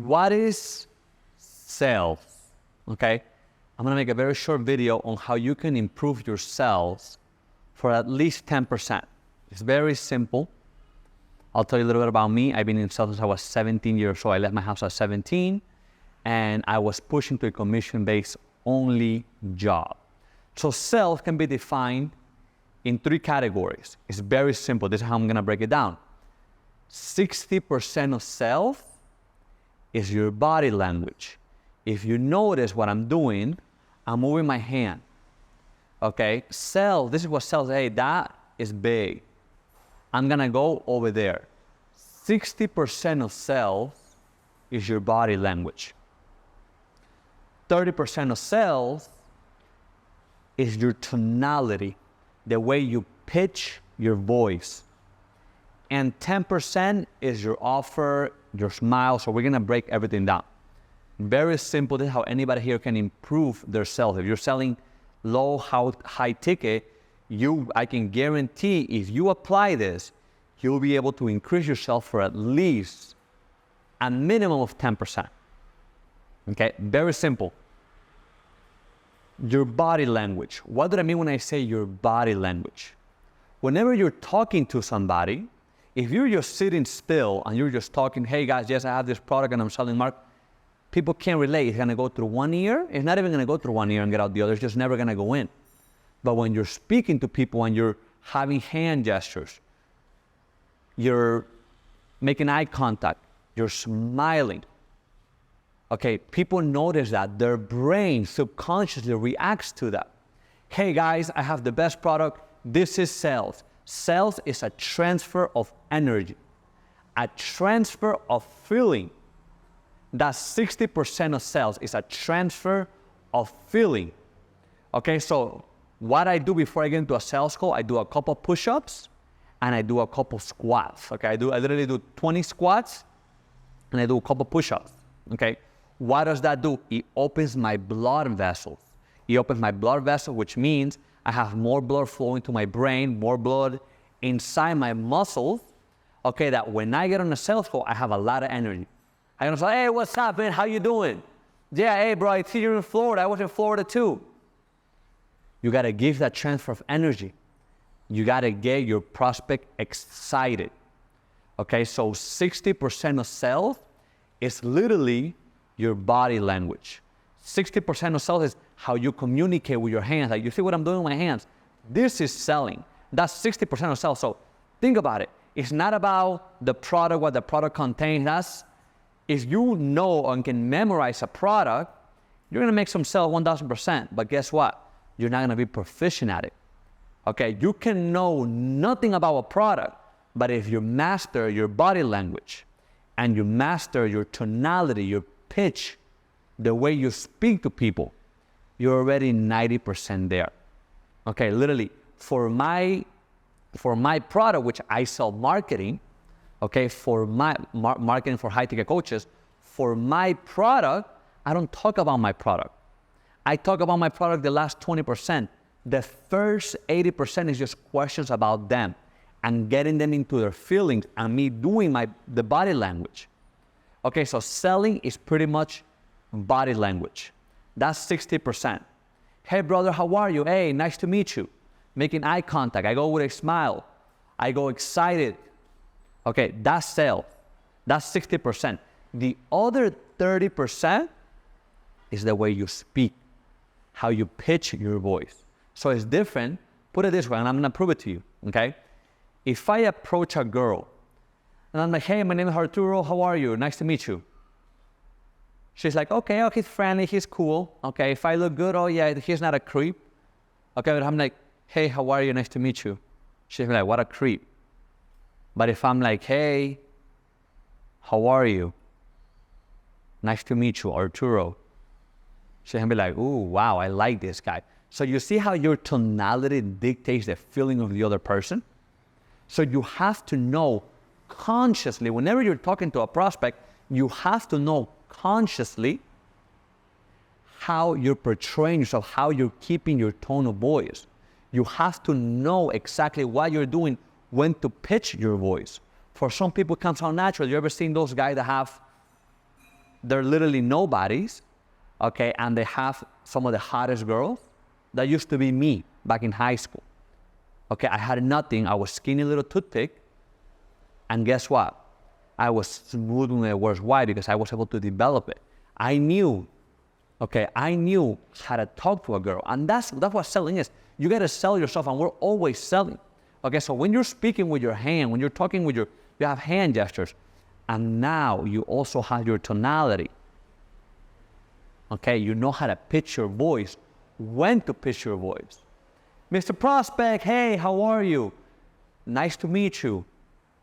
What is sales? Okay, I'm gonna make a very short video on how you can improve your sales for at least 10%. It's very simple. I'll tell you a little bit about me. I've been in sales since I was 17 years old. I left my house at 17 and I was pushing to a commission-based only job. So sales can be defined in 3 categories. It's very simple. This is how I'm gonna break it down. 60% of sales is your body language. If you notice what I'm doing, I'm moving my hand. Okay, sales, this is what sales, hey, that is big. I'm gonna go over there. 60% of sales is your body language. 30% of sales is your tonality, the way you pitch your voice. And 10% is your offer, your smile. So we're gonna break everything down. Very simple. This is how anybody here can improve their sales. If you're selling low, high ticket, I can guarantee if you apply this, you'll be able to increase your sales for at least a minimum of 10%. Okay, very simple. Your body language. What do I mean when I say your body language? Whenever you're talking to somebody, if you're just sitting still and you're just talking, hey guys, yes, I have this product and I'm selling people can't relate. It's gonna go through one ear. It's not even gonna go through one ear and get out the other. It's just never gonna go in. But when you're speaking to people and you're having hand gestures, you're making eye contact, you're smiling, okay, people notice that. Their brain subconsciously reacts to that. Hey guys, I have the best product. This is sales. Sales is a transfer of energy, a transfer of feeling. That's 60% of sales is a transfer of feeling. Okay, so what I do before I get into a sales call, I do a couple push-ups and I do a couple squats. Okay, I literally do 20 squats and I do a couple push-ups. Okay, what does that do? It opens my blood vessels. It opens my blood vessel, which means I have more blood flowing to my brain, more blood inside my muscles. Okay, that when I get on a sales call, I have a lot of energy. I can say, hey, what's up, man? How you doing? Yeah, hey, bro, I see you're in Florida. I was in Florida too. You got to give that transfer of energy. You got to get your prospect excited. Okay, so 60% of sales is literally your body language. 60% of sales is how you communicate with your hands. Like, you see what I'm doing with my hands? This is selling. That's 60% of sales. So think about it. It's not about the product, what the product contains. If you know and can memorize a product, you're gonna make some sales 1,000%. But guess what? You're not gonna be proficient at it. Okay, you can know nothing about a product, but if you master your body language and you master your tonality, your pitch, the way you speak to people, you're already 90% there. Okay, literally, for my product, which I sell marketing, okay, for my marketing for high-ticket coaches, for my product, I don't talk about my product. I talk about my product the last 20%. The first 80% is just questions about them and getting them into their feelings and me doing the body language. Okay, so selling is pretty much body language. That's 60%. Hey brother, how are you? Hey, nice to meet you. Making eye contact. I go with a smile. I go excited. Okay, that's sales. That's 60%. The other 30% is the way you speak, how you pitch your voice. So it's different. Put it this way, and I'm gonna prove it to you, okay? If I approach a girl, and I'm like, hey, my name is Arturo, how are you? Nice to meet you. She's like, okay, oh, he's friendly, he's cool. Okay, if I look good, oh yeah, he's not a creep. Okay, but I'm like, hey, how are you? Nice to meet you. She's like, what a creep. But if I'm like, hey, how are you? Nice to meet you, Arturo. She's gonna be like, ooh, wow, I like this guy. So you see how your tonality dictates the feeling of the other person? So you have to know consciously, whenever you're talking to a prospect, you have to know consciously how you're portraying yourself, how you're keeping your tone of voice. You have to know exactly what you're doing, when to pitch your voice. For some people, it comes out natural. You ever seen those guys that have they're literally nobodies, okay, and they have some of the hottest girls. That used to be me back in high school. Okay, I had nothing. I was skinny little toothpick. And guess what? I was smooth when it was. Why? Because I was able to develop it. I knew how to talk to a girl. And that's what selling is. You got to sell yourself, and we're always selling. Okay, so when you're speaking with your hand, when you're talking with you have hand gestures, and now you also have your tonality. Okay, you know how to pitch your voice, when to pitch your voice. Mr. Prospect, hey, how are you? Nice to meet you.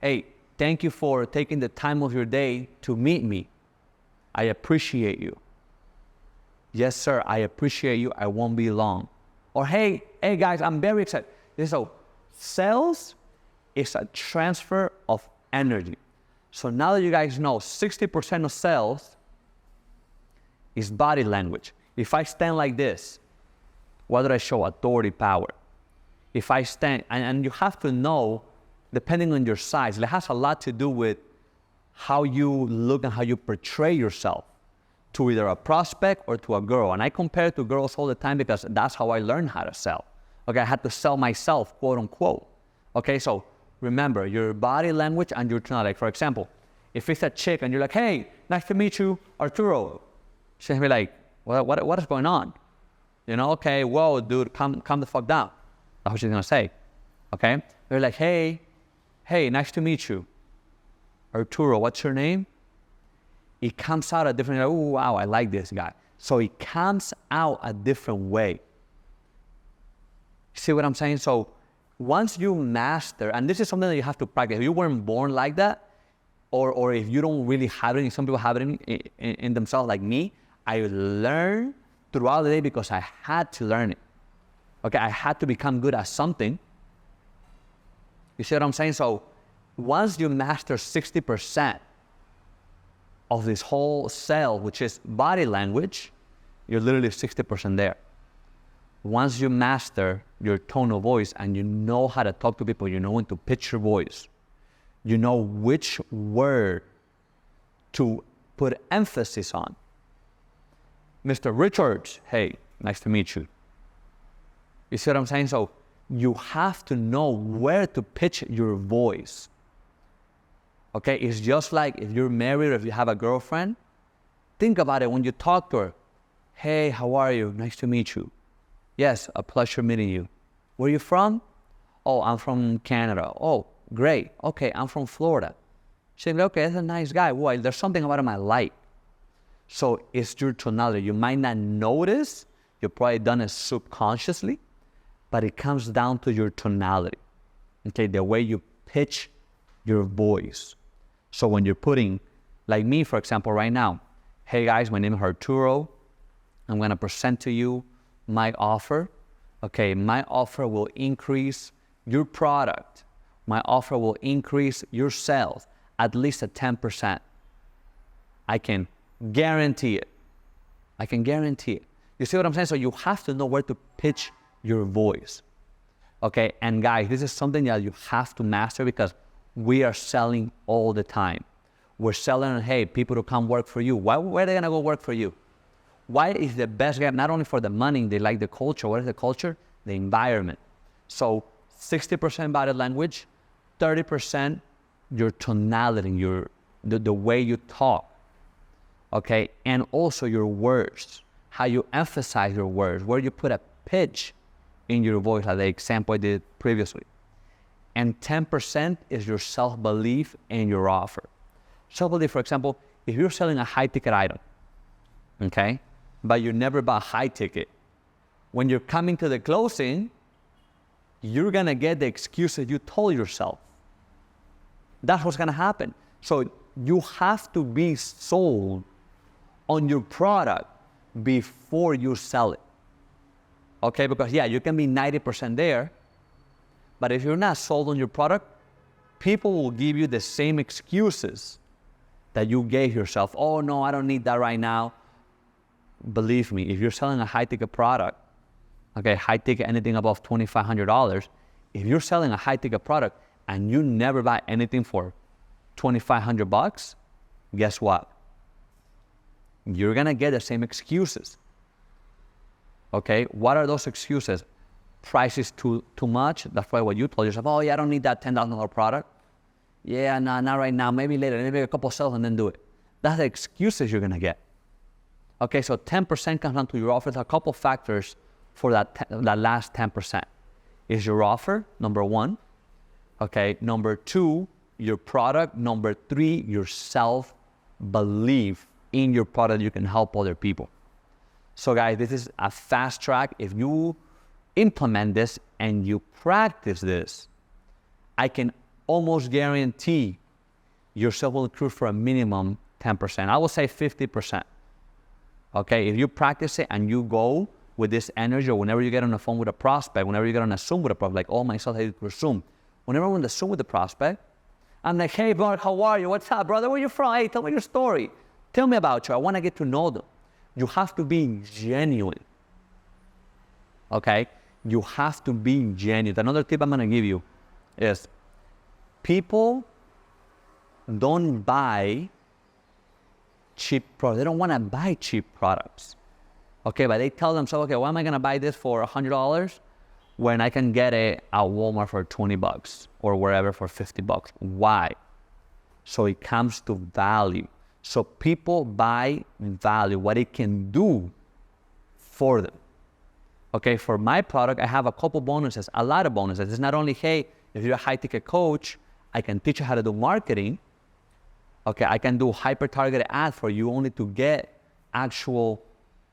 Hey, thank you for taking the time of your day to meet me. I appreciate you. Yes, sir, I appreciate you. I won't be long. Or hey guys, I'm very excited. So sales is a transfer of energy. So now that you guys know 60% of sales is body language. If I stand like this, what did I show? Authority, power. If I stand, and you have to know, depending on your size, it has a lot to do with how you look and how you portray yourself to either a prospect or to a girl. And I compare it to girls all the time because that's how I learned how to sell. Okay, I had to sell myself, quote unquote. Okay, so remember your body language and your tone. Like for example, if it's a chick and you're like, hey, nice to meet you, Arturo. She'll be like, what is going on? You know, okay, whoa, dude, calm the fuck down. That's what she's gonna say, okay? They're like, hey, nice to meet you. Arturo, what's your name? It comes out a different, oh, wow, I like this guy. So it comes out a different way. See what I'm saying? So once you master, and this is something that you have to practice. If you weren't born like that, or if you don't really have it, some people have it in themselves like me, I learned throughout the day because I had to learn it. Okay, I had to become good at something. You see what I'm saying? So once you master 60% of this whole sale, which is body language, you're literally 60% there. Once you master your tone of voice and you know how to talk to people, you know when to pitch your voice, you know which word to put emphasis on. Mr. Richards, hey, nice to meet you. You see what I'm saying? So you have to know where to pitch your voice. Okay, it's just like if you're married or if you have a girlfriend, think about it when you talk to her. Hey, how are you? Nice to meet you. Yes, a pleasure meeting you. Where are you from? Oh, I'm from Canada. Oh, great. Okay, I'm from Florida. She's like, okay, that's a nice guy. Well, there's something about him I like. So it's your tonality. You might not notice, you've probably done it subconsciously, but it comes down to your tonality. Okay, the way you pitch your voice. So when you're putting, like me, for example, right now, hey guys, my name is Arturo. I'm gonna present to you my offer. Okay, my offer will increase your product. My offer will increase your sales at least at 10%. I can guarantee it. I can guarantee it. You see what I'm saying? So you have to know where to pitch your voice. Okay, and guys, this is something that you have to master because we are selling all the time. We're selling, hey, people to come work for you. Where are they gonna go work for you? Why is the best guy, not only for the money, they like the culture. What is the culture? The environment. So 60% body language, 30% your tonality, the way you talk. Okay, and also your words, how you emphasize your words, where you put a pitch in your voice, like the example I did previously. And 10% is your self-belief and your offer. Self-belief, for example, if you're selling a high-ticket item, okay, but you never buy high ticket, when you're coming to the closing, you're gonna get the excuses you told yourself. That's what's gonna happen. So you have to be sold on your product before you sell it. Okay, because yeah, you can be 90% there, but if you're not sold on your product, people will give you the same excuses that you gave yourself. Oh no, I don't need that right now. Believe me, if you're selling a high-ticket product, okay, high-ticket, anything above $2,500, if you're selling a high-ticket product and you never buy anything for $2,500, guess what? you're gonna get the same excuses. Okay, what are those excuses? Price is too much. That's why what you told yourself, oh yeah, I don't need that $10,000 product. Yeah, no, not right now, maybe later, maybe a couple sales and then do it. That's the excuses you're gonna get. Okay, so 10% comes down to your offer. There's a couple factors for that last 10%. Is your offer, number one. Okay, number two, your product. Number three, your self-belief in your product. You can help other people. So guys, this is a fast track. If you implement this and you practice this, I can almost guarantee yourself will improve for a minimum 10%. I will say 50%. Okay, if you practice it and you go with this energy, or whenever you get on the phone with a prospect, whenever you get on a Zoom with a prospect, like all my sales I do Zoom. Whenever I'm on the Zoom with the prospect, I'm like, hey, Mark, how are you? What's up, brother? Where you from? Hey, tell me your story. Tell me about you. I want to get to know them. You have to be genuine. Okay? You have to be genuine. Another tip I'm going to give you is people don't buy cheap products. They don't want to buy cheap products. Okay, but they tell themselves, okay, why am I going to buy this for $100 when I can get it at Walmart for $20 or wherever for $50? Why? So it comes to value. So people buy value, what it can do for them. Okay, for my product, I have a couple bonuses, a lot of bonuses. It's not only, hey, if you're a high-ticket coach, I can teach you how to do marketing. Okay, I can do hyper-targeted ads for you only to get actual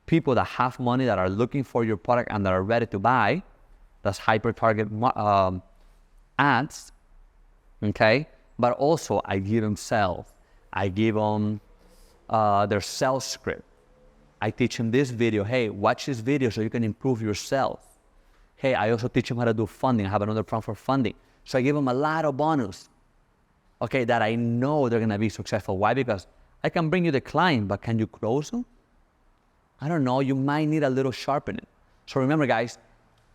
people that have money, that are looking for your product and that are ready to buy. That's hyper-targeted ads, okay? But also, I give them sales. I give them their sales script. I teach them this video. Hey, watch this video so you can improve yourself. Hey, I also teach them how to do funding. I have another plan for funding. So I give them a lot of bonus, okay, that I know they're gonna be successful. Why? Because I can bring you the client, but can you close them? I don't know, you might need a little sharpening. So remember guys,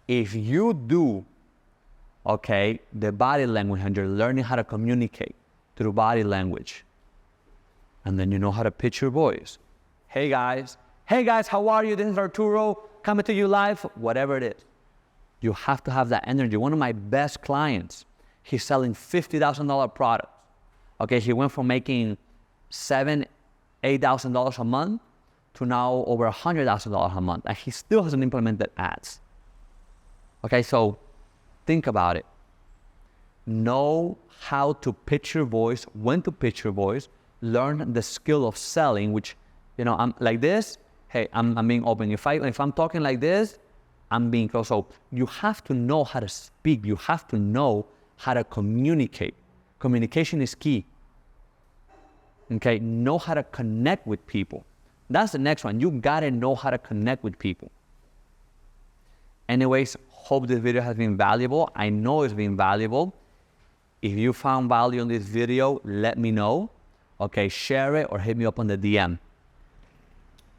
if you do, okay, the body language and you're learning how to communicate through body language, and then you know how to pitch your voice. Hey guys, how are you? This is Arturo coming to you live, whatever it is. You have to have that energy. One of my best clients, he's selling $50,000 products. Okay, he went from making $7,000, $8,000 a month to now over $100,000 a month, and he still hasn't implemented ads. Okay, so think about it. Know how to pitch your voice, when to pitch your voice, learn the skill of selling, which, you know, I'm like this, hey, I'm being open. If I'm talking like this, I'm being close. So you have to know how to speak. You have to know how to communicate. Communication is key. Okay, know how to connect with people. That's the next one. You gotta know how to connect with people. Anyways, hope this video has been valuable. I know it's been valuable. If you found value in this video, let me know. Okay, share it or hit me up on the DM.